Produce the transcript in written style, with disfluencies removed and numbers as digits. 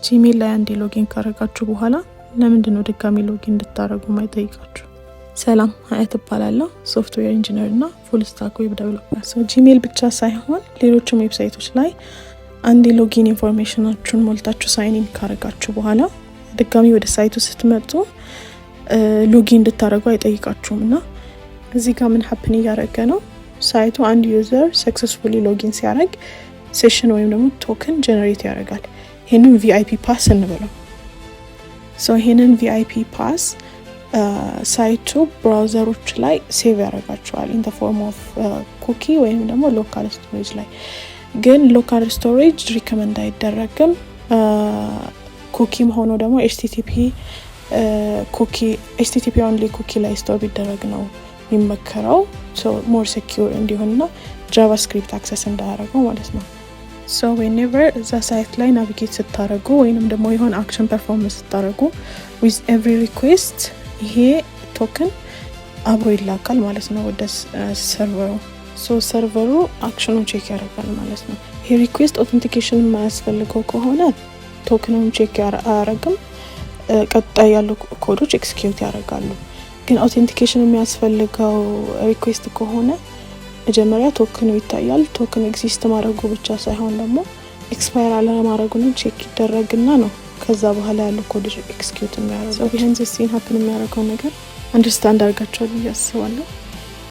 ጂሜል ላይ አንዴ ሎጊን ካረጋችሁ በኋላ ለምንድነው ድጋሚ ሎጊን እንድታረጉ ማይጠይቃችሁ? ሰላም ሀያት እባላለሁ። ሶፍትዌር ኢንጂነር እና ፉል ስታክ ዌብ ዴቨሎፐር። ጂሜል ብቻ ሳይሆን ሌሎችም ዌብሳይቶች ላይ አንዴ ሎጊን ኢንፎርሜሽናችሁን ሞልታችሁ ሳይን ኢን ካረጋችሁ በኋላ ድጋሚ ወደ ሳይቱ ስትመጡ ሎጊን እንድታረጉ አይጠይቃችሁም እና እዚህ ጋር ምን ሀፕን እያደረገ ነው? ሳይቱ አንድ ዩዘር ሰክሰስፉሊ ሎጊን ሲያደርግ ሴሽን ወይም ደግሞ ቶክን ጀነሬት ያደርጋል። ይሄንን ቪአይፒ ፓስ እንበለው። ይሄንን ቪአይፒ ፓስ ሳይቱ ብራውዘሮች ላይ ሴቭ ያደርጋቸዋል ኢን ዘ ፎርም ኦፍ ኩኪ ወይም ደግሞ ሎካል ስቶሬጅ ላይ። ግን ሎካል ስቶሬጅ ሪከመንድ አይደረግም። ኩኪም ሆኖ ደግሞ ኤችቲቲፒ ኦንሊ ኩኪ ላይ ስቶር ቢደረግ ነው የሚመከረው። ሞር ሴኪዩር እንዲሆንና ጃቫስክሪፕት አክሰስ እንዳያደርገው ማለት ነው። whenever እዛ ሳይት ላይ ናቪጌት ስታደርጉ ወይንም ደግሞ የሆነ አክሽን ፐርፎርም ስታደርጉ with every request ይሄ ቶክን አብሮ ይላካል ማለት ነው ወደ ሰርቨሩ። ሰርቨሩ አክሽኑን ቼክ ያደርጋል ማለት ነው። ይሄ ሪኩዌስት ኦተንቲኬሽን የማያስፈልገው ከሆነ ቶክኑን ቼክ አያደርግም። ቀጣይ ያሉ ኮዶች ኤክስኪዩት ያደርጋሉ። ግን ኦተንቲኬሽን የሚያስፈልገው ሪኩዌስት ከሆነ መጀመሪያ ቶክኑ ይታያል። ቶክኑ ኤግዚስት ማድረጉ ብቻ ሳይሆን ደግሞ ኤክስፓየር አለማድረጉንም ቼክ ይደረግና ነው ከዛ በኋላ ያሉ ኮዶች ኤክስኪዩት የሚያደርጉ። ቢሃይንድ ዘ ሲን ሀፕን የሚያደርገው ነገር አንደርስታንድ አድርጋችኋል ብዬ አስባለሁ።